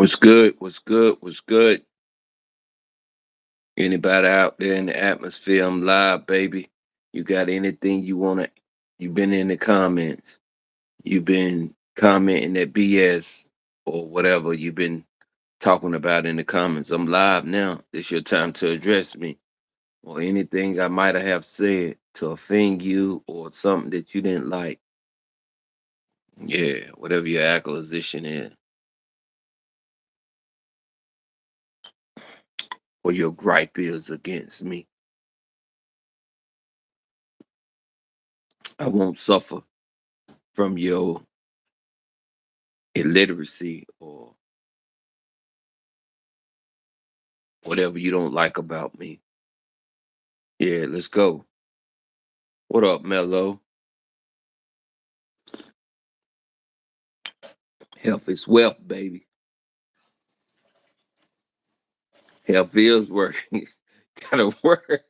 What's good? What's good? What's good? Anybody out there in the atmosphere? I'm live, baby. You got anything you want to? You've been in the comments. You've been commenting that BS or whatever you've been talking about in the comments. I'm live now. It's your time to address me or anything I might have said to offend you or something that you didn't like. Yeah, whatever your acquisition is or your gripe is against me. I won't suffer from your illiteracy or whatever you don't like about me. Yeah, let's go. What up, Mello? Health is wealth, baby. Health is working. Gotta work.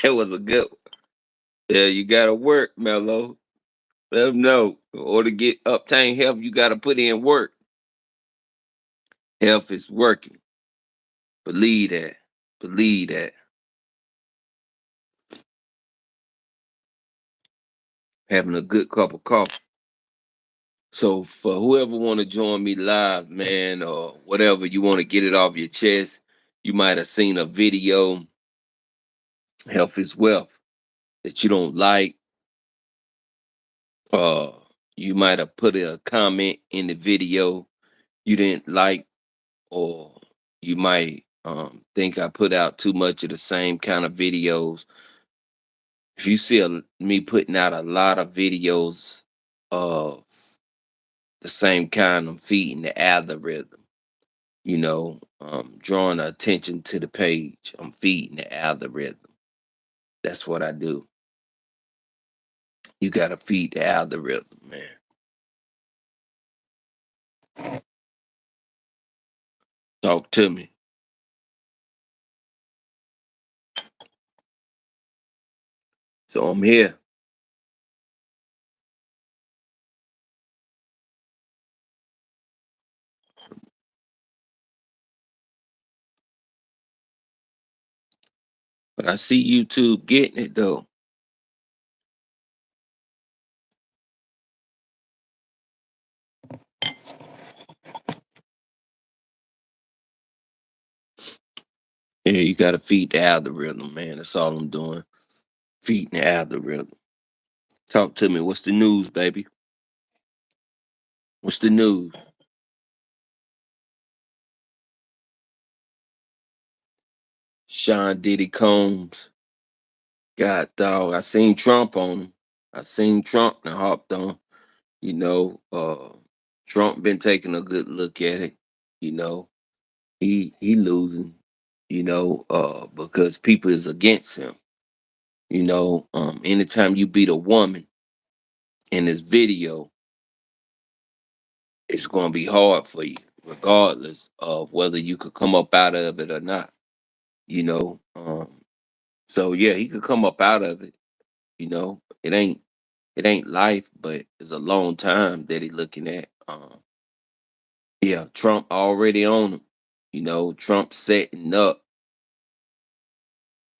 That was a good one. Yeah, you gotta work, Mello. Let them know. In order to get obtain health, you gotta put in work. Health is working. Believe that. Believe that. Having a good cup of coffee. So for whoever want to join me live, man, or whatever you want to get it off your chest, you might have seen a video. Health is wealth that you don't like. Uh, you might have put a comment in the video you didn't like, or you might think I put out too much of the same kind of videos. If you see me putting out a lot of videos of the same kind, I'm feeding the algorithm. Drawing attention to the page. I'm feeding the algorithm. That's what I do. You gotta feed the algorithm, man. Talk to me. So I'm here. But I see YouTube getting it though. Yeah, you gotta feed the algorithm, man. That's all I'm doing. Feeding the algorithm. Talk to me. What's the news, baby? What's the news? Sean Diddy Combs. God dog. I seen Trump on him. I seen Trump and hopped on. You know, Trump been taking a good look at it. You know, he losing, because people is against him. Anytime you beat a woman in this video, it's gonna be hard for you, regardless of whether you could come up out of it or not. You know, so yeah, he could come up out of it. It ain't life, but it's a long time that he looking at. Yeah, Trump already on him. Trump setting up.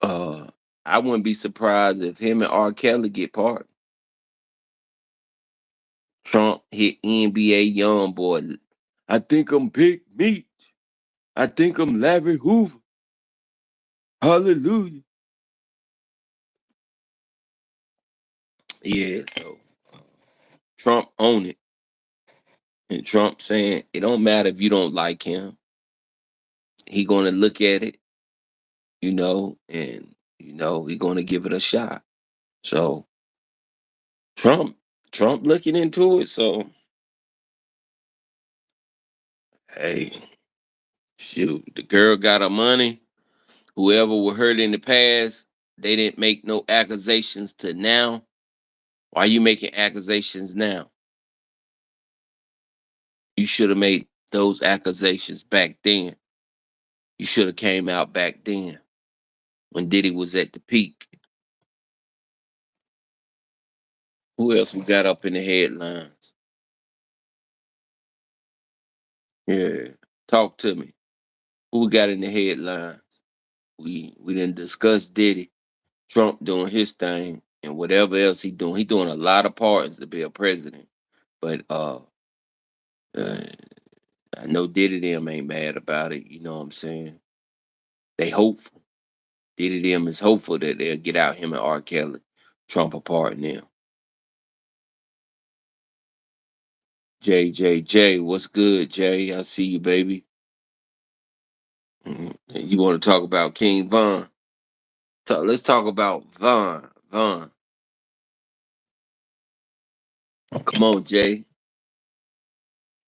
Uh, I wouldn't be surprised if him and R. Kelly get part. Trump hit NBA young boy. I think I'm Big Meat. I think I'm Larry Hoover. Hallelujah. Yeah, so Trump own it. And Trump saying it don't matter if you don't like him. He gonna look at it, and he gonna give it a shot. So Trump, Trump looking into it. So hey, shoot, the girl got her money. Whoever were hurt in the past, they didn't make no accusations to now. Why you making accusations now? You should have made those accusations back then. You should have came out back then when Diddy was at the peak. Who else we got up in the headlines? Yeah. Talk to me. Who we got in the headlines? We didn't discuss Diddy, Trump doing his thing, and whatever else he doing. He doing a lot of pardons to be a president. But uh I know Diddy them ain't mad about it. You know what I'm saying? They hopeful. Diddy them is hopeful that they'll get out him and R. Kelly, Trump apart now. JJJ, what's good, Jay? I see you, baby. You want to talk about King Von? Let's talk about Von. Von, come on, Jay.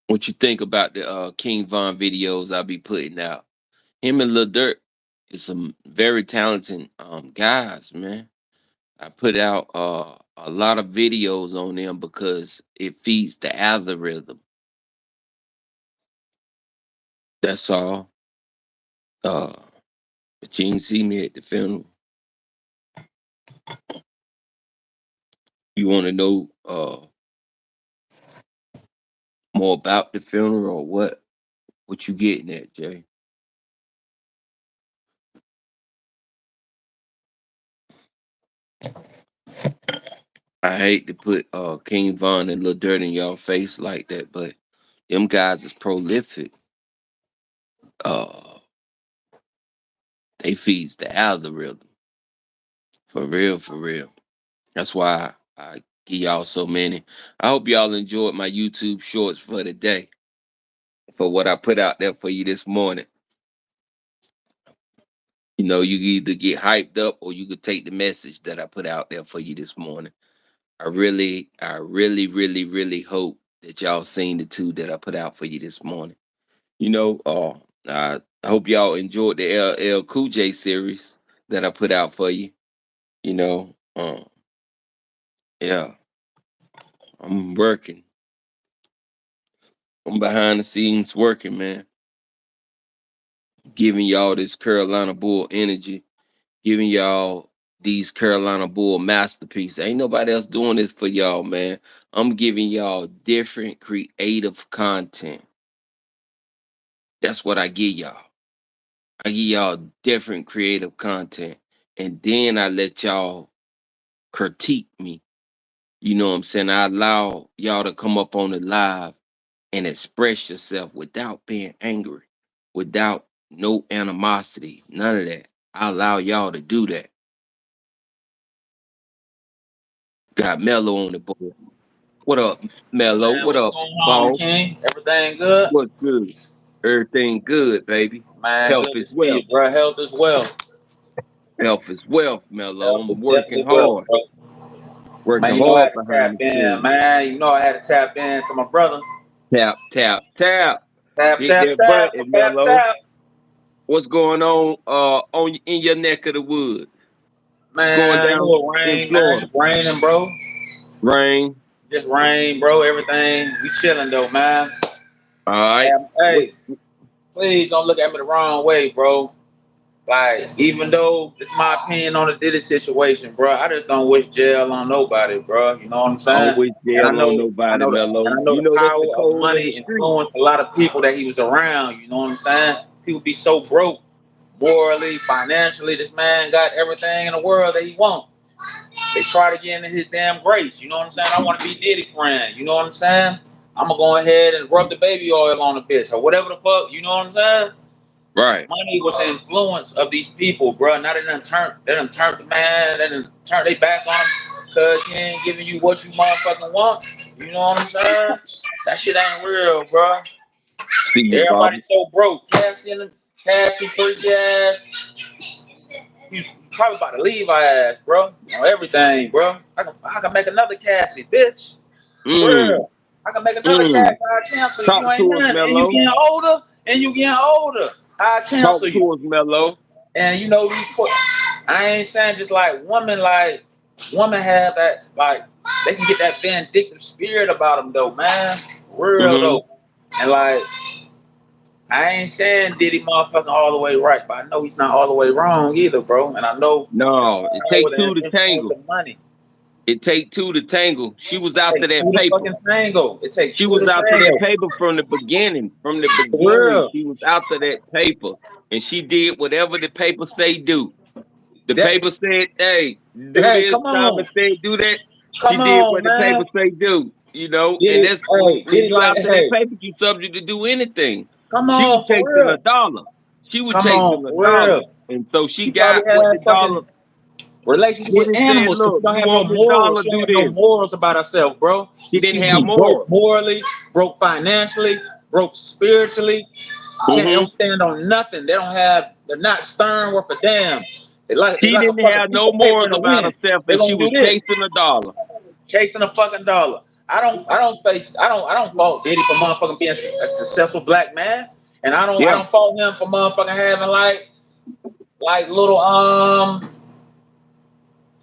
What you think about the King Von videos I be putting out? Him and Lil Durk is some very talented guys, man. I put out a lot of videos on them because it feeds the algorithm. That's all. Uh, but you didn't see me at the funeral. You want to know more about the funeral or what? What you getting at, Jay? I hate to put King Von and Lil Dirt in y'all face like that, but them guys is prolific. Uh, they feeds the algorithm for real, for real. That's why I give y'all so many. I hope y'all enjoyed my YouTube shorts for the day, for what I put out there for you this morning. You know, you either get hyped up or you could take the message that I put out there for you this morning. I really hope that y'all seen the two that I put out for you this morning. You know, I hope y'all enjoyed the LL Cool J series that I put out for you. You know, yeah, I'm working. I'm behind the scenes working, man. Giving y'all this Carolina Bull energy, giving y'all these Carolina Bull masterpieces. Ain't nobody else doing this for y'all, man. I'm giving y'all different creative content. That's what I give y'all. I give y'all different creative content. And then I let y'all critique me. You know what I'm saying? I allow y'all to come up on the live and express yourself without being angry, without no animosity, none of that. I allow y'all to do that. Got Mello on the board. What up, Mello? Man, What what's up, going on, boss? King? Everything good? What's good? Everything good, baby. Man, Health good to is see you, wealth. bro. Health is well. Health is wealth, Mello. Health is I'm working definitely well, hard. bro. Man, Working you know I hard had to behind tap the in, scenes. man. You know I had to tap in to my brother. Tap, tap, tap. Tap, Hit tap, that tap, button, tap, Mello. tap. What's going on in your neck of the woods? What's going Man, you down know in rain, man. Florida? Just raining, bro. Rain. Just rain, bro. Everything. We chilling though, man. All right. What? Hey, please don't look at me the wrong way, bro. Like, even though it's my opinion on the Diddy situation, bro, I just don't wish jail on nobody, bro. You know what I'm saying? Always And jail on nobody, and Mello. I know You the know that's the power of code of the money street. influenced a lot of people that he was around. You know what I'm saying? People be so broke, morally, financially. This man got everything in the world that he wants. They try to get into his damn grace. You know what I'm saying? I want to be Diddy friend. You know what I'm saying? I'm gonna go ahead and rub the baby oil on the bitch or whatever the fuck. You know what I'm saying? Right. Money was the influence of these people, bro. Now they done turned the man, they done turned their back on him because he ain't giving you what you motherfucking want. You know what I'm saying? That shit ain't real, bro. See you, Everybody Bobby. so broke. Cassie freaky ass. You probably about to leave our ass, bro. You know, everything, bro. I can make another Cassie, bitch. For Mm. real. I can make another Cassie. Mm. I cancel you. You Talk ain't to us, nothing. And you Mello. getting older. And you getting older. I Talk cancel you. to us, Mello. And you know these I ain't saying just women have that they can get that vindictive spirit about them though, man. For real Mm-hmm. though. And I ain't saying Diddy motherfucking all the way right, but I know he's not all the way wrong either, bro. And I know it's No, it the take power two and to influence tangle. of money. It take two to tangle. She was after It takes that two to paper. fucking tango. It takes She two was to after that tango. paper from the beginning. From the For beginning, real. she was after that paper, and she did whatever the paper say do. The That, paper said, "Hey, do hey, this." come on. Thomas said, "Do that." She Come did on, what the man. paper say do. You know, Did and it, that's hey, when did it you like, after that hey, paper, you subject to do anything. come She was on, for chasing a real. dollar. She was Come on, chasing a for dollar, real. and so she She probably got what had the dollar. fucking relationship Then with it said, animals because "Look, she don't you have no want this morals. dollar? She don't Do have no this." morals about herself, bro. She These didn't people have be broke more. morally, broke financially, broke spiritually. They Hmm don't stand on nothing. They're not stern worth a damn. They She like a didn't fucking have piece no of paper morals in the about wind. herself, They're and she gonna do was this, chasing a dollar. chasing a fucking dollar. I don't fault Diddy for motherfucking being a successful black man. And I Yeah. don't fault him for motherfucking having like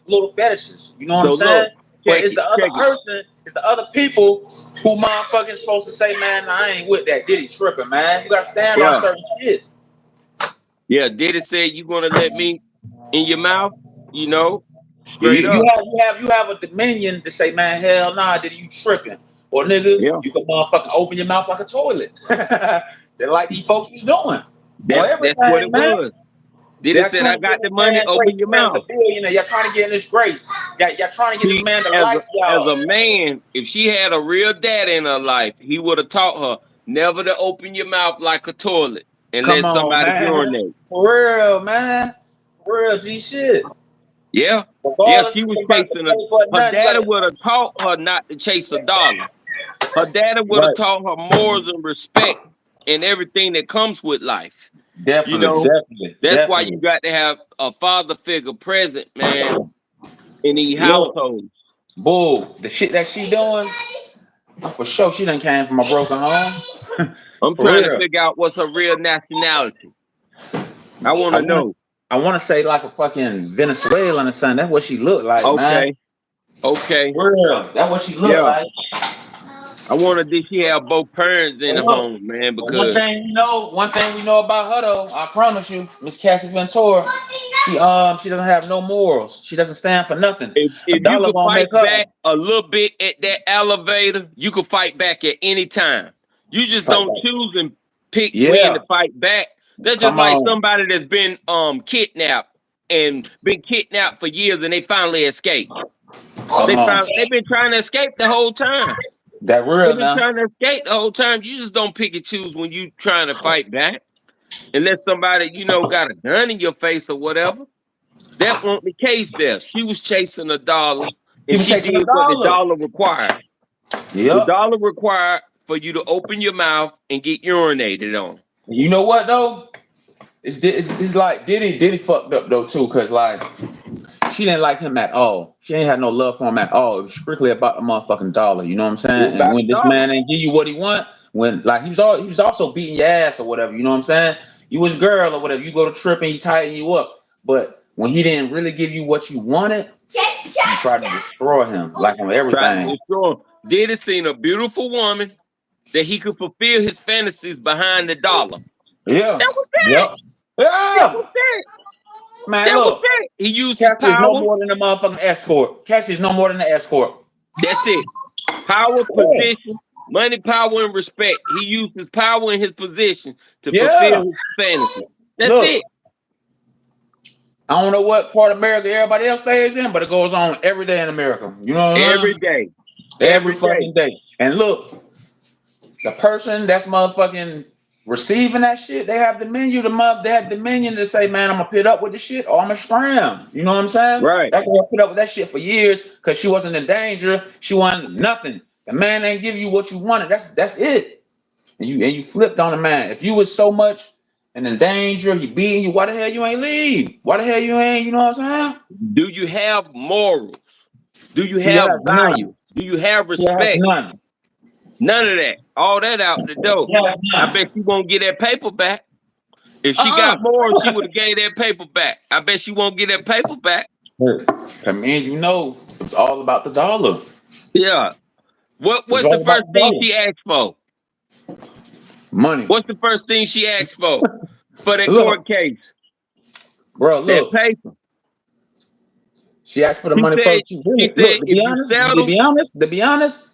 little fetishes. You know what I'm So saying? look, But check it's it, the other check it. person, it's the other people who motherfucking supposed to say, man, I ain't with that. Diddy tripping, man. You gotta stand on Yeah, certain shit. yeah. Diddy said, "You gonna let me in your mouth?" You know, You, straight you up. have you have a dominion to say, man, hell nah, Diddy, you tripping. Or nigga, Yeah. you can motherfucking open your mouth like a toilet. They're like these folks was doing. On That's what everything, it man. was. Diddy They're said, trying "I to get got this the money. man grace. Open your This man is a mouth." billionaire. Y'all trying to get in this grace. Y'all trying to get this See, man to as like a y'all. man, if she had a real dad in her life, he would have taught her never to open your mouth like a toilet and Come let on, somebody man. urinate. For real, man. For real, G shit. Yeah, yeah. Regardless She if was it's about the chasing a. paper or Her nothing, you daddy gotta. would have taught her not to chase a dollar. Her daddy would have Right. taught her morals and respect and everything that comes with life. You Definitely, know, definitely, that's why you definitely. got to have a father figure present, man, in these Look, households. bull, the shit that she doing, for sure she done came from a broken home. I'm For trying to real. figure out what's her real nationality. I want I to want know. I want to say like a fucking Venezuelan or something. That's what she looked like, man. Okay, okay, For real. That's what she looked yeah. like. I wonder did she have both parents in But the look, home, man? but Because one thing we know about her though, I promise you, Miss Cassie Ventura, she doesn't have no morals. She doesn't stand for nothing. A if you dollar could won't make fight her back a little bit at that elevator, you could fight back at any time. You just fight don't back. choose and pick when Yeah, to fight back. That's just come like on, somebody that's been kidnapped and been kidnapped for years and they finally escape. come on. They've been trying to escape the whole time. That They've real been now. trying to escape the whole time. You just don't pick and choose when you trying to fight back. Unless somebody, got a gun in your face or whatever. That wasn't the case there. She was chasing a dollar He and was she chasing a did what the dollar. dollar required. The Yep. dollar required for you to open your mouth and get urinated on. You know what though? It's like Diddy fucked up though too, cause like she didn't like him at all. She ain't had no love for him at all. It was strictly about the motherfucking dollar. You know what I'm It was saying? And about the when this dollar. man ain't give you what he want, when like he was also beating your ass or whatever. You know what I'm saying? You was girl or whatever. You go to trip and he tighten you up. But when he didn't really give you what you wanted, you tried to destroy him, like on Tried to everything. destroy him. Did it seen a beautiful woman that he could fulfill his fantasies behind the dollar. Yeah. That was it. Yep. That Yeah. was it. Man, That was look. it. He used his Cassie is no power. more than a motherfucking escort. Cassie is no more than an escort. That's it. Power, Yeah. position, money, power, and respect. He used his power and his position to Yeah. fulfill his fantasy. That's Look, it. I don't know what part of America everybody else stays in, but it goes on every day in America. You know what I'm Every saying? day. Every Every day. fucking day. And look, the person that's motherfucking receiving that shit, they have they have dominion to say, man, I'm gonna put up with the shit or I'm gonna scram. You know what I'm saying? Right. That girl put up with that shit for years because she wasn't in danger. She wanted nothing. The man ain't give you what you wanted. That's it. And you flipped on the man. If you was so much and in danger, he beating you, why the hell you ain't leave? Why the hell you ain't, you know what I'm saying? Do you have morals? Do you She have has none. value? Do you have She has respect? none. None of that. All that out the door. She has I none. bet she won't get that paper back. If she got Uh-uh. morals, she would have gave that paper back. I bet she won't get that paper back. I mean, it's all about the dollar. Yeah. It's What's the all about first the thing dollar. she asked for? Money. What's the first thing she asked for that Look, court case? bro, That look. paper. She asked for the She money said, first. She she really said, look to if be you honest, settle, to be honest.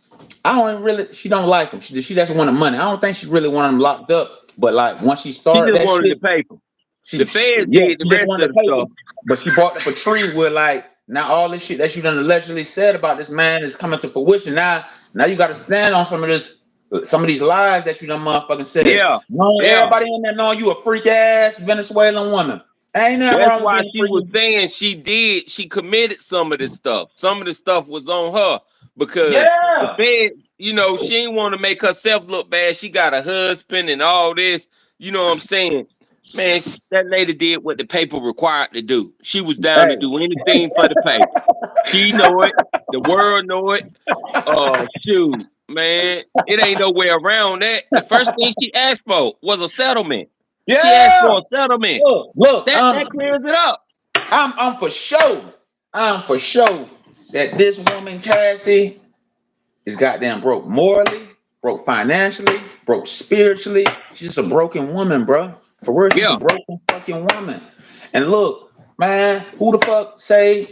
I don't even really. She don't like him. She just wanted money. I don't think she really wanted him locked up. But like once she she started just that wanted shit, the paper. she The feds yeah, did the she just rest wanted of the the paper. stuff. But she brought up a tree where like now all this shit that you done allegedly said about this man is coming to fruition. Now you got to stand on some of these lies that you done motherfucking said. Yeah, Knowing yeah. everybody in there knowing you a freak ass Venezuelan woman. Ain't nothing That's wrong with why being a she freak. was saying she committed some of this stuff. Some of the stuff was on her because the Yeah. Fed, she didn't want to make herself look bad. She got a husband and all this. You know what I'm saying? Man, that lady did what the paper required to do. She was down to Hey. do anything for the paper. She know it. The world know it. Shoot, man, it ain't no way around that. The first thing she asked for was a settlement. She asked Yeah. for a settlement. Look, That clears it up. I'm for sure. I'm for sure that this woman, Cassie, is goddamn broke morally, broke financially, broke spiritually. She's a broken woman, bro. For real, she's a Yeah, broken fucking woman. And look, man, who the fuck say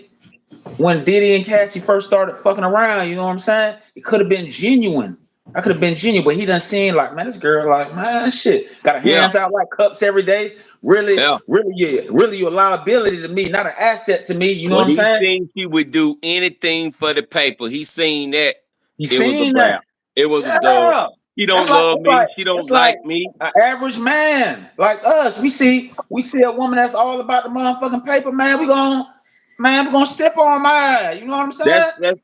when Diddy and Cassie first started fucking around, you know what I'm saying? It could have been genuine. I could have been genuine, but he done seen like, man, this girl, like, man, shit, got her yeah, hands out like cups every day. Really, yeah. really, yeah, really, your liability to me, not an asset to me. You know what But I'm he saying? seen she would do anything for the paper. He seen that You it was a seen that? wrap. It was a dub. Yeah. He That's don't like love it's me. like She don't it's like like me. an average man like us. We see a woman that's all about the motherfucking paper, man. We're gonna step on my. You know what I'm saying? That's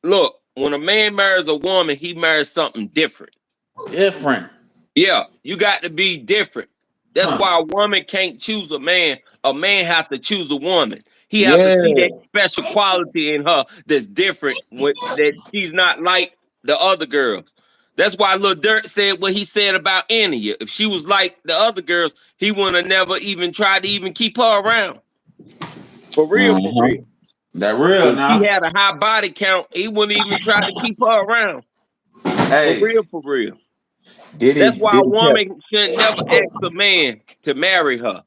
look. When a man marries a woman, he marries something different. Different. Yeah, you got to be different. That's Huh. why a woman can't choose a man. A man has to choose a woman. He has to Yeah. see that special quality in her that's different, that she's not like the other girls. That's why Lil Durk said what he said about Anya. If she was like the other girls, he would have never even tried to even keep her around. For real, for Uh-huh. real. That real If she now. had a high body count, he wouldn't even try to keep her around. For Hey, real, for real. That's Diddy, why a Diddy kept. woman should never ask a man to marry her.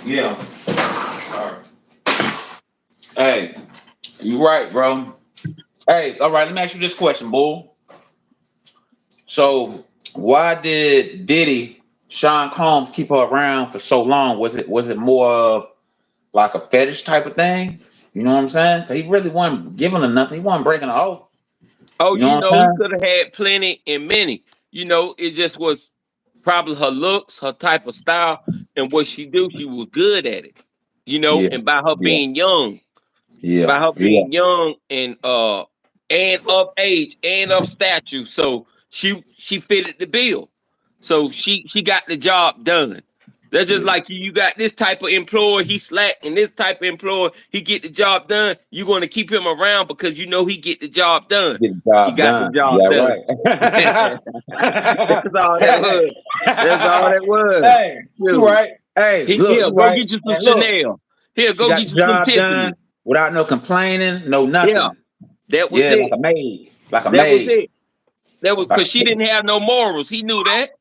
Yeah. Sorry. Hey, you right, bro. Hey, all right. Let me ask you this question, bull. So, why did Sean Combs keep her around for so long? Was it more of like a fetish type of thing? You know what I'm saying? 'Cause he really wasn't giving her nothing. He wasn't breaking her off. Oh, You know what I'm he saying? could have had plenty and many. It just was probably her looks, her type of style, and what she do. She was good at it. Yeah, And by her yeah, being young, yeah, yeah. and of age and of stature, so she fitted the bill. So she got the job done. That's just Yeah. like you got this type of employee, he slack, and this type of employee, he get the job done. You're gonna keep him around because you know he get the job done. Get the He job got the done. job Yeah, done. right. That's all that was. That's all that was. Hey, you Shoot. right. Hey, look, Here, you go right. get you some And look, Chanel. Here, she go got get the you some job done Tiffany. without no complaining, no Yeah, nothing. that was Yeah, like it. a maid. Like a That was maid. it. That was Like because she didn't have no morals. He knew that.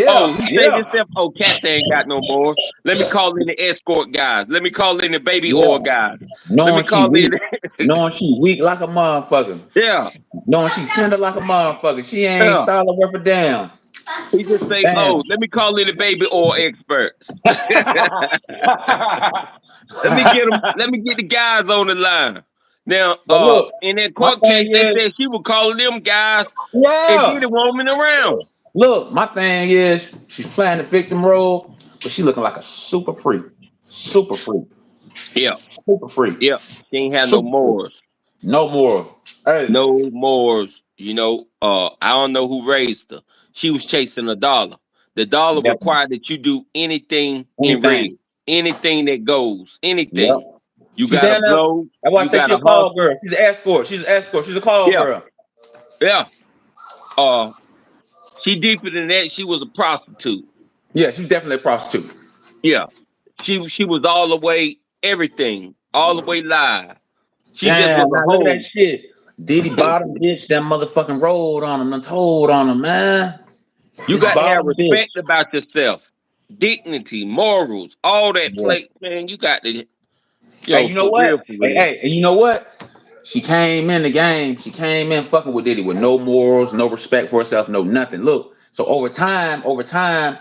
Oh, yeah, he said yeah, himself, oh, Cats ain't got no more. Let me call in the escort guys. Let me call in the baby yeah. oil guys. Let me Knowing she call in. weak. Knowing she weak like a motherfucker. Yeah, Knowing she tender like a motherfucker. She ain't yeah. solid worth a damn. He just say, Damn. oh, let me call in the baby oil experts. But Let me get them. Let me get the guys on the line. Now, look, in that my court case, thing they is, said she was calling them guys and yeah. did it woman around. Look, my thing is, she's playing the victim role, but she looking like a super freak. Super freak. Yeah, Super freak. yeah. She ain't had no Super freak. morals. No more. Hey. No morals. I don't know who raised her. She was chasing a dollar. The dollar Yep. required that you do anything in red, Anything. anything that goes, Yep. anything. You She's gotta down there. blow. That's why I You say she gotta a call hustle. girl. She's an escort. She's an escort. She's a call Yeah, girl. yeah. Uh, she deeper than that. She was a prostitute. Yeah, she's definitely a prostitute. Yeah, she was all the way everything, all the way live. She just was Damn, a now look at that hoe. shit. Diddy bottom bitch that motherfucking rolled on him and told on him, man. You This got to have bottom bitch. respect about yourself, dignity, morals, all that Yeah. play, man. You got to. Hey, Yo, you know for what? real, for Hey, real. hey, and you know what? She came in the game. She came in fucking with Diddy with no morals, no respect for herself, no nothing. Look, so over time,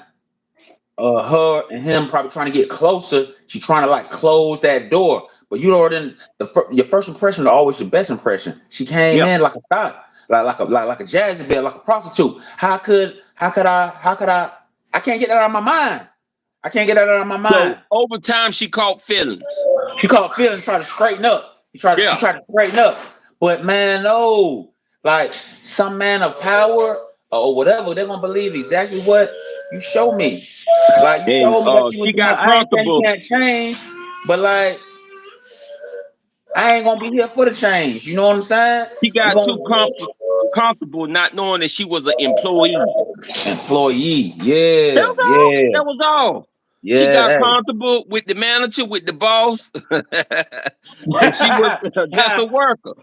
her and him probably trying to get closer. She trying to like close that door. But you know, then your first impression is always your best impression. She came Yeah. in like a thought, like a jazzy bell, like a prostitute. I can't get that out of my mind. I can't get that out of my So mind. over time, she caught feelings. She called Phil and tried to straighten up. She Yeah. tried to straighten up. But man, no. Like some man of power or whatever, they're gonna believe exactly what you show me. Like you And told me that you was she doing. got I ain't saying you comfortable. can't change, but like I ain't gonna be here for the change. You know what I'm saying? She We got gonna too comfortable not knowing that she was an employee. employee. That Yeah, was all. yeah, That was all. She got yeah. comfortable with the manager, with the boss, and she was just Hey. a worker.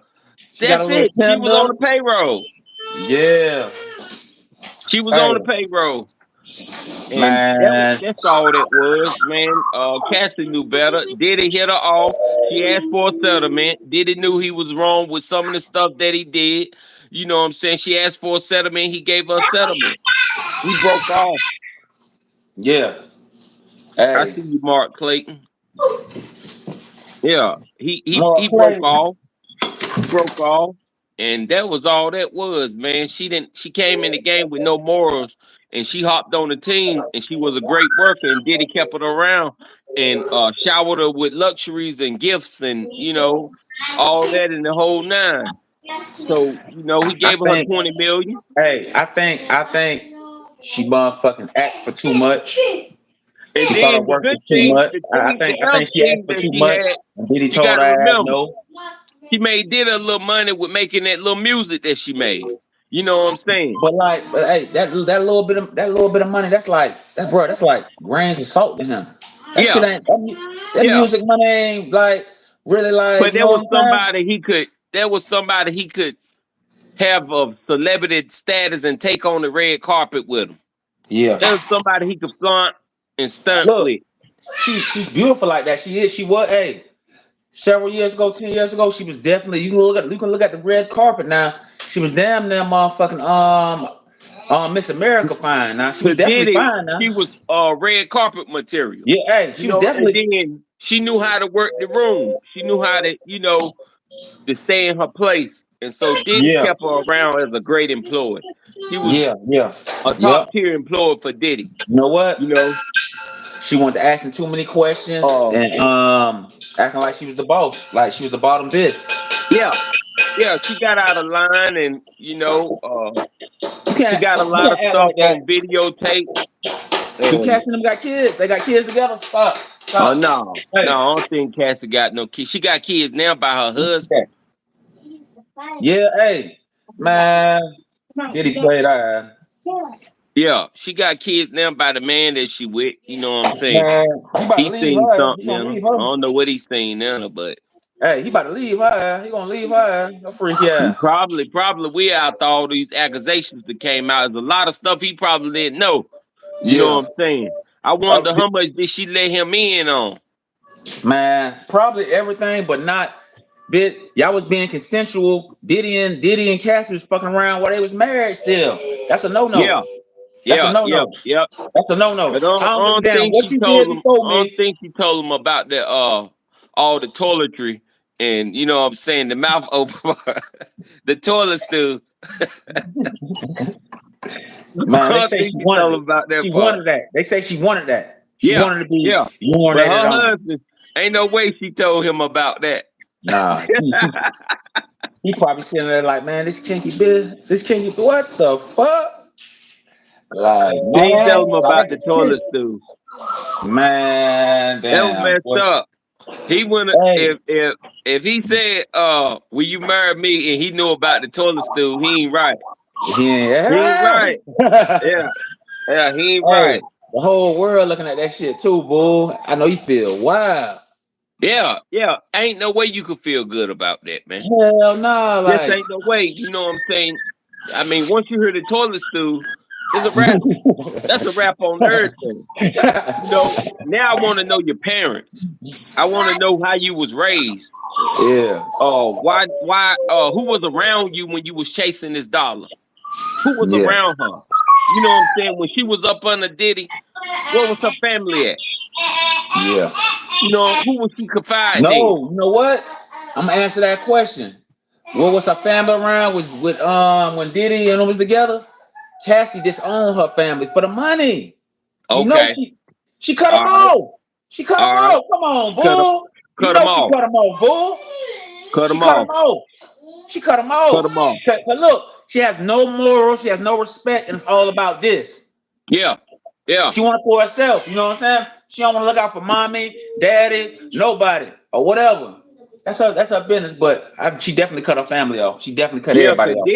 She got That's a little it. She was on tender. the payroll. Yeah. She was Hey, on the payroll. And man. that's all that was, man. Cassie knew better. Diddy hit her off. She asked for a settlement. Diddy knew he was wrong with some of the stuff that he did. You know what I'm saying? She asked for a settlement. He gave her a settlement. He broke off. Yeah. I Hey. see you, Mark Clayton. Yeah, More he broke play. off. He broke off, and that was all that was, man. She didn't. She came in the game with no morals, and she hopped on the team, and she was a great worker. And Diddy kept her around and showered her with luxuries and gifts, and all that in the whole nine. So he I gave her think. 20 million. Hey, I think she motherfucking act for too much. And She thought her then work was too much. the I other think she asked thing for that too she much. had, And Diddy you told got her to ass remember, no. she did a little money with making that little music that she made. You know what I'm saying? But hey, that little bit of money, that's like that, bro. That's like grains of salt to him. That shit Yeah, ain't that yeah. music money ain't like really like But you know what I'm saying? there was somebody he could have a celebrity status and take on the red carpet with him. Yeah. There was somebody he could flaunt and stunt Look, with. she's beautiful like that. She is. She was. Hey, several years ago, 10 years ago, she was definitely. You can look at the red carpet now. She was damn near motherfucking Miss America fine. Now she was To definitely Diddy, fine now. she was red carpet material. Yeah, hey, she was And definitely. then she knew how to work the room. She knew how to, to stay in her place. And so Diddy Yeah, kept her around as a great employee. She was yeah, yeah, a yep. top tier employee for Diddy. You know what? You know, She wanted to ask him too many questions uh, and acting like she was the boss, like she was the bottom bitch. yeah, yeah, she got out of line, and she got a You lot of can't act stuff like that. on videotape. Do And Cass and them got kids? They got kids together. Stop, stop. no, Hey, I don't think Cassie got no kids. She got kids now by her husband. yeah, hey, man, did he play that? Yeah, she got kids now by the man that she with. You know what I'm saying? Man, he about to He leave seen her. He something gonna in her. leave I her. don't know what he seen in her, but Hey, he about to leave her. He gonna leave her. No freak yeah. probably we after all these accusations that came out. There's a lot of stuff he probably didn't know. You know Yeah. what I'm saying? I Uh, wonder how much did she let him in on? man, probably everything, but not bit. Y'all was being consensual. Diddy and Cassie was fucking around while they was married still. That's a no no. Yeah, That's a yeah, no yeah, no. yeah. That's a no no. But I I don't give a don't damn think what she you told did him. before I don't me. think she told him about the all the toiletry and you know what I'm saying the mouth open, the toilet stool. I Man, they don't say think she she wanted told it. him about that She part. wanted that. They say she wanted that. She Yeah, wanted to be yeah. But urinated her on. husband ain't no way she told him about that. Nah, he probably sitting there like, man, this kinky bitch, this kinky, what the fuck? Like, She ain't man, tell him like, about that's the just shit. toilet stool. Man, That was damn, messed boy. up. He wouldn't Hey, if he said, will you marry me and he knew about the toilet stool, he ain't right. He ain't yeah. right. Yeah. Yeah, he ain't Hey, right. the whole world looking at that shit too, boo. I know you feel wow. Yeah, yeah. Ain't no way you could feel good about that, man. Hell nah, Just like, ain't no way. You know what I'm saying? I mean, once you hear the toilet stool, It's a rap. That's a rap on everything. You know, now I want to know your parents. I want to know how you was raised. Yeah. Who was around you when you was chasing this dollar? Who was Yeah. around her? You know what I'm saying? When she was up under Diddy, where was her family at? Yeah. You know, who was she confiding in? No, you know what? I'm gonna answer that question. What was her family around with when Diddy and them was together? Cassie disowned her family for the money. You know Okay. she cut All them right. off. She cut them All right. off. Come on, Cut 'em- bull. You cut them know she off. cut them off, bull. Cut She them cut them off. off. She cut them Cut off. them off. But look, she has no morals. She has no respect, and it's all about this. Yeah. Yeah. She want it for herself. You know what I'm saying? She don't want to look out for mommy, daddy, nobody, or whatever. That's her business. But she definitely cut her family off. She definitely cut Yeah, everybody cause off.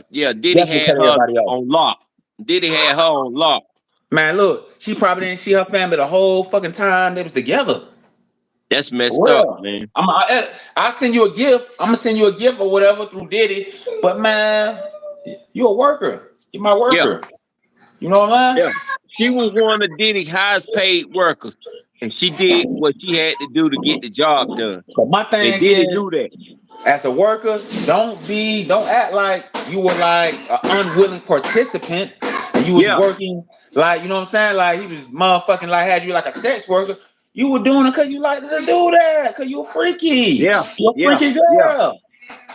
yeah. Diddy Definitely had cut her everybody off. on lock. Diddy had her on lock. Man, look, she probably didn't see her family the whole fucking time they was together. That's messed For up, real. man. I'll send you a gift. I'm gonna send you a gift or whatever through Diddy. But man, you a worker. You're my Yeah, worker. You know what I'm yeah. saying? She was one of Diddy's highest paid workers, and she did what she had to do to get the job done. But my And thing Diddy is, do that. as a worker, don't act like you were like an unwilling participant. And you was Yeah, working like, you know what I'm saying? Like he was motherfucking like had you like a sex worker. You were doing it because you like to do that, because you're freaky. yeah, You're a yeah, freaky yeah. girl.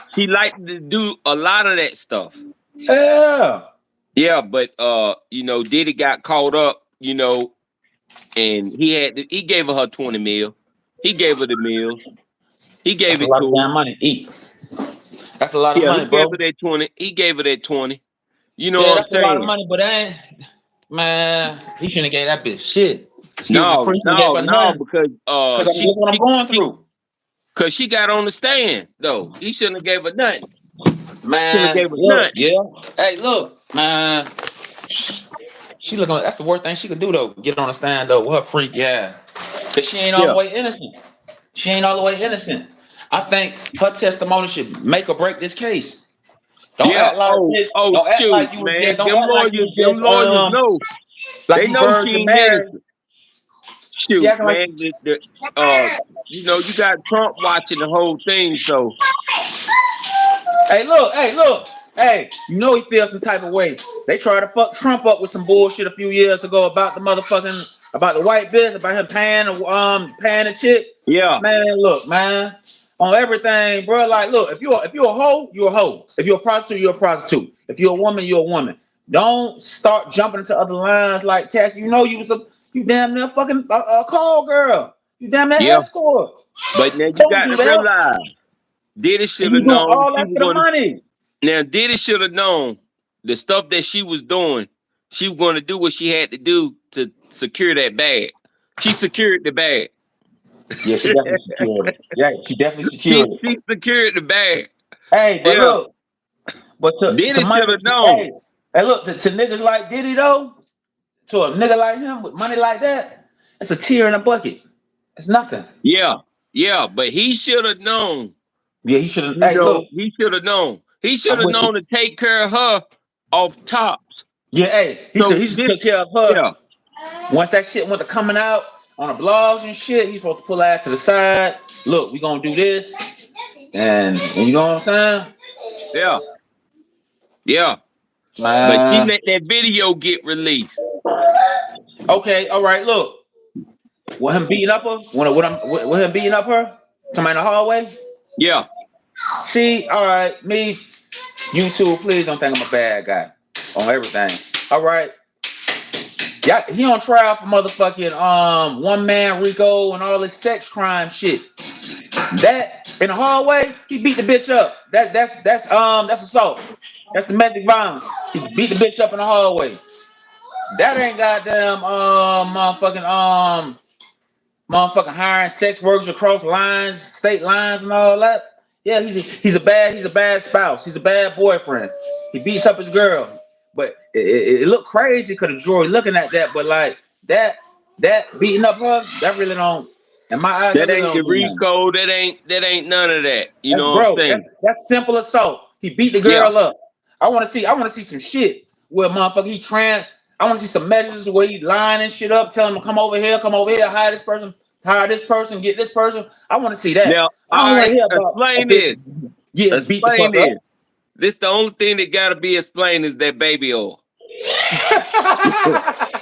She liked to do a lot of that stuff. Yeah. Yeah, but Diddy got caught up, and he gave her 20 mil. He gave her the meals. He That's gave a it lot of to her. damn money to eat. That's a lot of Yeah, he money, gave her bro. that 20. He gave her that 20. You know Yeah, what I'm that's a lot of saying? money, but that ain't, man, he shouldn't have gave that bitch shit. She was No, free, shouldn't have gave no, her no, nothing. because Because I mean, look what I'm going through. cause she got on the stand though. He shouldn't have gave her nothing. Shouldn't have Man, gave her look, nothing. yeah. Hey, look, man. She looking like that's the worst thing she could do though. Get on the stand though with her freak, yeah. Cause she ain't all the Yeah, way innocent. She ain't all the way innocent. I think her testimony should make or break this case. Don't yeah. act like this. Oh, Don't act shoot, like you was man. just. Don't act like you was Them just. lawyers know. Like They you know she virgin ain't married. innocent. She Shoot, acting like. man. Uh, you got Trump watching the whole thing, so Hey, look. Hey, look. Hey, you know he feels some type of way. They tried to fuck Trump up with some bullshit a few years ago about the motherfucking about the white bitch, about him paying a chick. yeah, Man, look, man, on everything, bro. Like, look, if you're a hoe, you're a hoe. If you're a prostitute, you're a prostitute. If you're a woman, you're a woman. Don't start jumping into other lines like Cass. You know you damn near fucking a call girl. You damn near yeah. escort. But now you Told got you to that. realize Diddy And should you have doing known all she that was for the going to. money. Now Diddy should have known the stuff that she was doing. She was going to do what she had to do to secure that bag. She secured the bag. Yeah, she definitely secured it. Yeah, she definitely she secured it. she secured the bag. Hey, but Yeah, look, but to Diddy money, should have known. hey, look, to niggas like Diddy though, to a nigga like him with money like that, it's a tear in a bucket. It's nothing. Yeah, yeah, but he should have known. Yeah, he should have. Hey, look, He should have known. He should I'm have with you. known to take care of her off tops. Yeah, hey, So he should this, took care of her. yeah, Once that shit went to coming out on the blogs and shit, he's supposed to pull that to the side. Look, we gonna do this, and you know what I'm saying, yeah, yeah. But she man. let that video get released. Okay, all right. Look, with him beating up her, with him beating up her, somebody in the hallway. Yeah, See, all right, me, YouTube, please don't think I'm a bad guy on everything. All right. Yeah, he on trial for motherfucking one man Rico and all this sex crime shit. That in the hallway, he beat the bitch up. That's assault. That's domestic violence. He beat the bitch up in the hallway. That ain't goddamn motherfucking hiring sex workers across lines, state lines, and all that. Yeah, he's a bad spouse. He's a bad boyfriend. He beats up his girl, but it looked crazy because the jury looking at that. But like that beating up her, that really don't. In my eyes, that that really ain't the don't do nothing. Rico. That ain't none of that. You That's know what I'm bro. saying? That's simple assault. He beat the Yeah, girl up. I want to see some shit where motherfucker he trans. I want to see some messages where he lining shit up, telling them come over here, hire this person, get this person. I want to see that. Now, I all don't want to right, hear about a explain bitch this. getting beat the Explain fuck up. this. This the only thing that gotta be explained is that baby oil.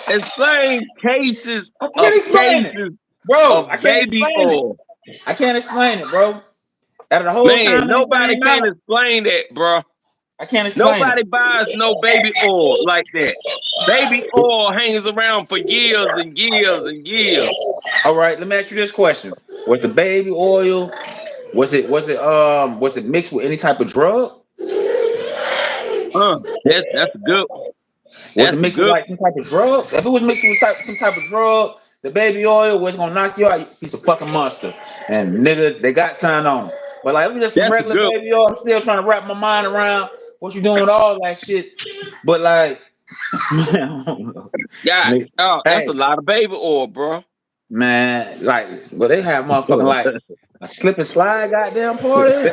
Explain cases I of can't explain it, cases bro. I of can't baby explain it. oil. I can't explain it, bro. Out of the whole Man, time that it nobody came can out, explain that, bro. I can't explain it. Nobody buys no baby oil like that. Baby oil hangs around for years and years and years. All right, let me ask you this question: was the baby oil? Was it mixed with any type of drug? That's a good one. Was it That's a mixed with good like some type of drug? If it was mixed with some type of drug, the baby oil was gonna knock you out. He's a fucking monster. And nigga, they got signed on him. But like, it was just some that's a regular good baby oil. I'm still trying to wrap my mind around what you doing with all that shit. But like, God. Oh, that's hey, a lot of baby oil, bro. man, like, well, they have motherfucking like a slip and slide goddamn party.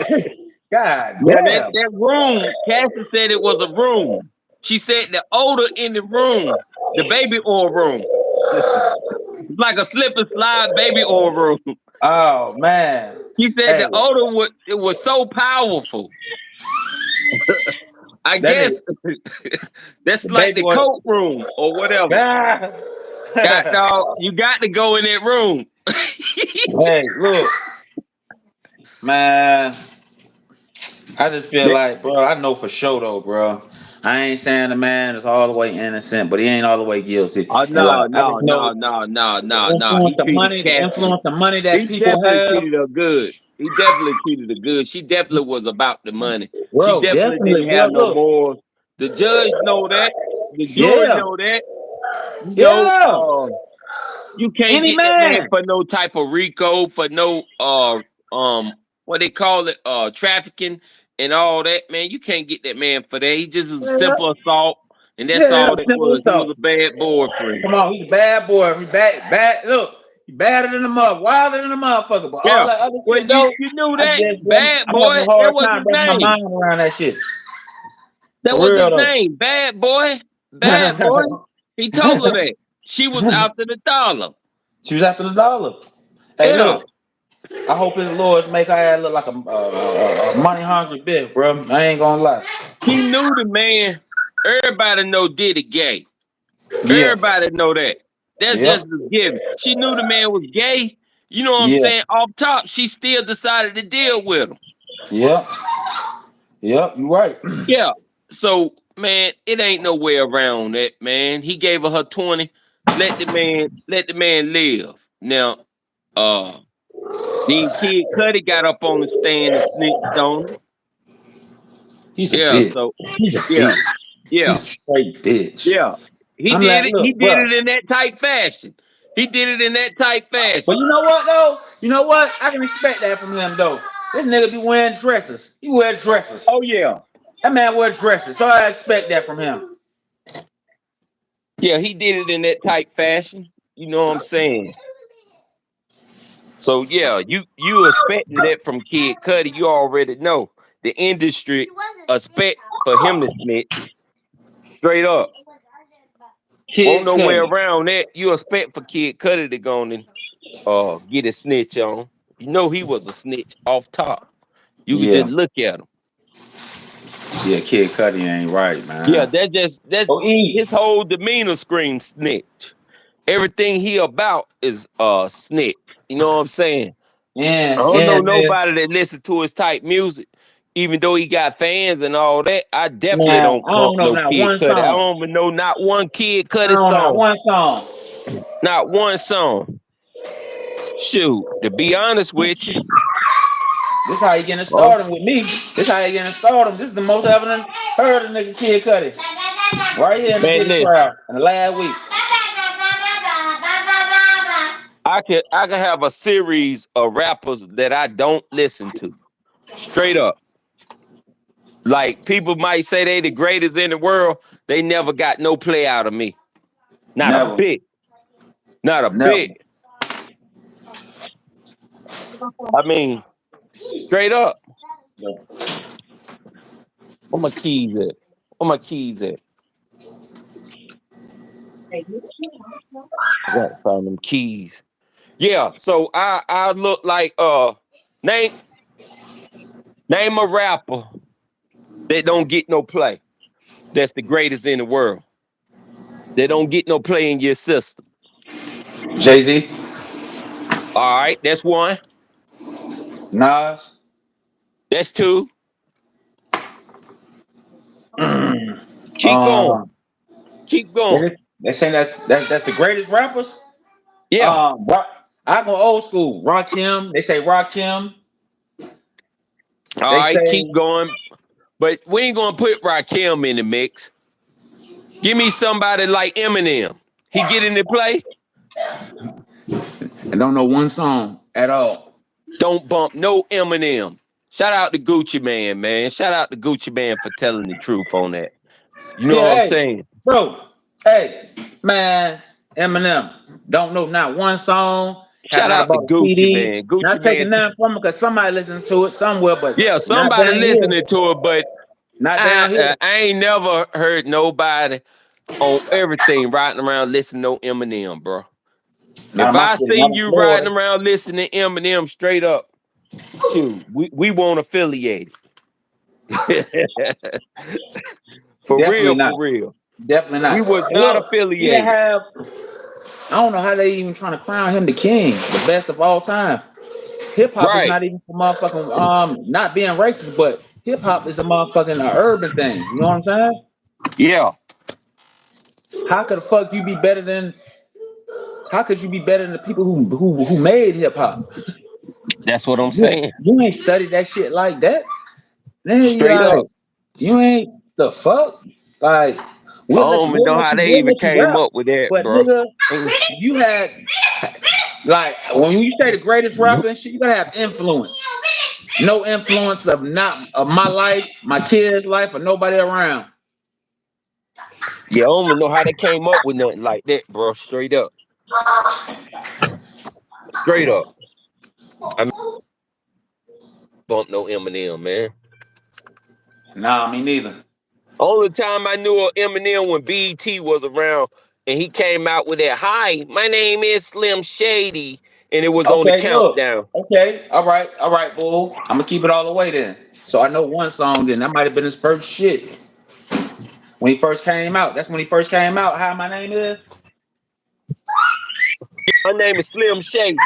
God Now damn. that room, Cassie said it was a room. She said the odor in the room, the baby oil room, it's like a slip and slide baby oil room. Oh man. She said Hey, the odor was so powerful. I that guess nigga, that's the like baby the oil. coat room or whatever. Ah. Got dog, you got to go in that room. Hey, look, man. I just feel like, bro, I know for sure though, bro. I ain't saying the man is all the way innocent, but he ain't all the way guilty. Oh And like, no, I just no, know no, no, no, the no, no. influence He of treated money, the Cassie. influence of money He that people definitely have, treated her good. He definitely treated her good. She definitely was about the money. She bro. definitely Definitely, didn't bro. have no Look, morals. The judge know that. The jury yeah, know that. You know, yeah. you can't Any get that man man, for no type of RICO, for no what they call it, trafficking and all that, man. You can't get that man for that. He just is a yeah, simple assault, and that's yeah. all that Simple was. He was assault. a bad boyfriend. Come on, he's a bad boy. He bad. Look, he badder than the mother, wilder than the motherfucker. But all Yeah. that other Well, shit though, you knew I that just, bad I'm having boy. a That hard was time his wrapping my name. mind around that shit. That For was his real though. name. Bad boy. Bad boy. He told her that. She was after the dollar. She was after the dollar. Hey, Yeah. look, I hope his lawyers make her ass look like a money hungry bitch, bro. I ain't gonna lie. He knew the man. Everybody know Diddy gay. Yeah, Everybody know that. That's yep, just a given. She knew the man was gay. You know what I'm yeah, saying? Off top, she still decided to deal with him. yep, yep. You right. Yeah. So, man, it ain't no way around that, man. He gave her 20. Let the man live. Now, uh, then Kid Cudi got up on the stand and snitched on him. He's a Yeah, bitch. so He's a yeah, bitch. yeah, He's a straight bitch. yeah. He I'm did like, it. He look, did bro. it in that type fashion. He did it in that type But fashion. you know what though? You know what? I can respect that from him though. This nigga be wearing dresses. He wear dresses. Oh yeah. That man wear dresses. So I expect that from him. Yeah, he did it in that type fashion. You know what I'm saying? So yeah, you expecting that from Kid Cudi. You already know the industry expect for him to snitch straight up. Won't Kid no way Cudi. around that. You expect for Kid Cudi to go on and get a snitch on. You know he was a snitch off top. You could just Yeah. look at him. Yeah, Kid Cudi ain't right, Yeah, man. that's Oh, E. his whole demeanor screams snitch. Everything he about is snitch. You know what I'm saying? I Yeah, don't yeah, know man. nobody that listen to his type music. Even though he got fans and all that, I definitely Man, don't I pump don't know no not Kid one Cudi. I song. don't even know not one Kid I Cudi don't know not song. one song. Not one song. Shoot, to be honest with you, This how he getting oh, started with me. This how he getting started. This is the most evidence heard of nigga Kid Cudi. Right here in the man, Diddy listen, trial in the last week. I could have a series of rappers that I don't listen to. Straight up. Like people might say they the greatest in the world. They never got no play out of me. Not a Never. bit. Not a Never. bit. I mean, straight up. Where my keys at? Where my keys at? I gotta find them keys. Yeah, so I look like name name a rapper that don't get no play. That's the greatest in the world. They don't get no play in your system. Jay-Z, All right, that's one. Nas. That's two. Mm. Keep going. Keep going. They saying that's the greatest rappers. Yeah. I go old school. Rakim. They say Rakim. All They right, keep say going. But we ain't gonna put Rakim in the mix. Give me somebody like Eminem. He get in the play. I don't know one song at all. Don't bump no Eminem. Shout out to Gucci Man, man. Shout out to Gucci Man for telling the truth on that. You know what Yeah, I'm hey, saying? bro. Hey, man, Eminem. Don't know not one song. Have Shout not out to bought a Gucci CD. Man. Gucci Not Man. taking nothing from it because somebody listening to it somewhere, but Yeah, not somebody down here. listening to it, but Not down here. I ain't never heard nobody on everything riding around listening to no Eminem, bro. Not If in my I city, not seen in you riding Florida. around listening to Eminem straight up, shoot, we won't affiliate. For Definitely real, not. for real. Definitely We not. was And not look, he didn't affiliated. have. I don't know how they even trying to crown him the king, the best of all time. Hip hop is Right. not even for motherfucking not being racist, but hip hop is a motherfucking urban thing. You know what I'm saying? Yeah. How could the fuck you be better than? How could you be better than the people who made hip hop? That's what I'm You, saying. you ain't studied that shit like that. Then you Straight like up. you ain't the fuck like I don't even know how they we'll even let you came rap, up with that, but bro. nigga, you had like when you say the greatest rapper and shit, you gotta have influence. No influence of not of my life, my kids' life, or nobody around. Yeah, I don't even know how they came up with nothing like that, bro. Straight up. Straight up. I mean, bump no Eminem, man. Nah, me neither. Only time I knew of Eminem when BET was around and he came out with that, "Hi, my name is Slim Shady," and it was on the Okay, look. countdown. Okay, all right, bull. I'm gonna keep it all the way then. So I know one song. Then that might have been his first shit when he first came out. That's when he first came out. How my name is? My name is Slim Shady.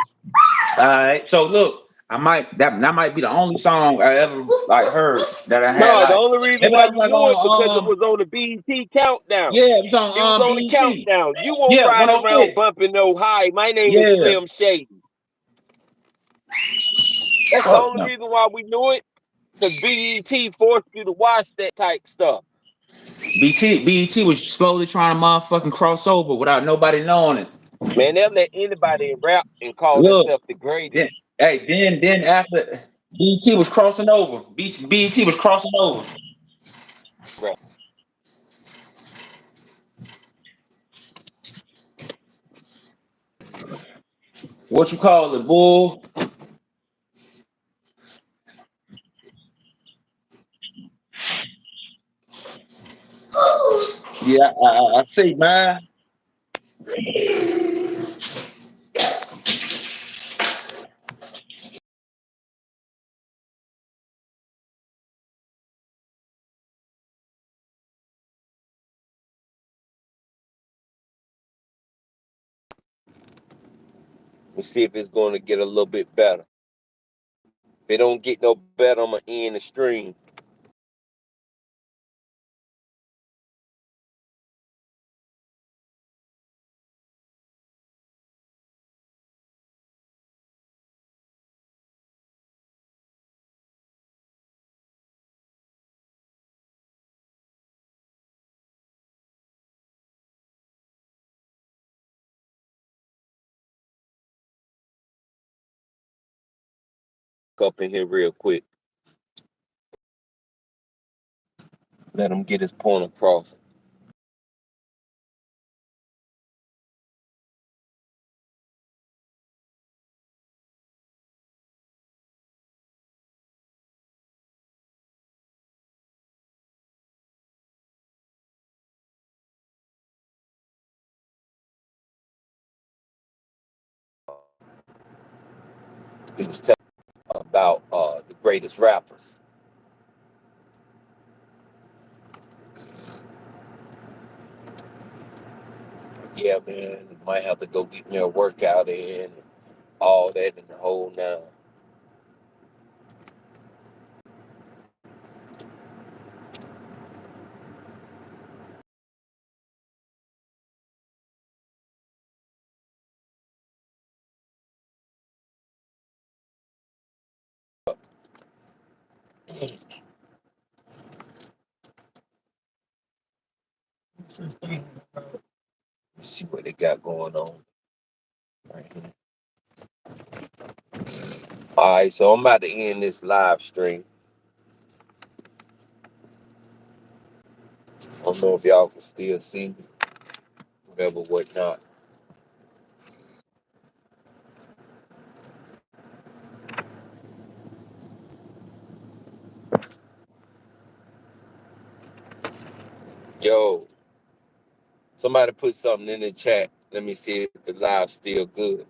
All right. So look, that might be the only song I ever like heard that I had No, the like. only reason Maybe why that was you like knew it because it on was on the BET countdown. yeah, it was It was on on the BET. countdown. You won't Yeah, riding around 106. bumping no, "Hi, my name is Yeah. Slim Shady." That's the Fuck only no. reason why we knew it, because BET forced you to watch that type stuff. BT was slowly trying to motherfucking cross over without nobody knowing it. Man, they'll let anybody rap and call Look, themselves the then, greatest. hey, then after BT was crossing over, BT was crossing over. Rap. What you call it, bull? Yeah, I see, man. Let's see if it's going to get a little bit better. If it don't get no better, I'm going to end the stream. Up in here real quick. Let him get his point across. He was telling about the greatest rappers. Yeah, man, might have to go get me a workout in and all that and the whole nine. Let's see what they got going on right here. All right, so I'm about to end this live stream. I don't know if y'all can still see me, whatever, whatnot. Yo, somebody put something in the chat. Let me see if the live's still good.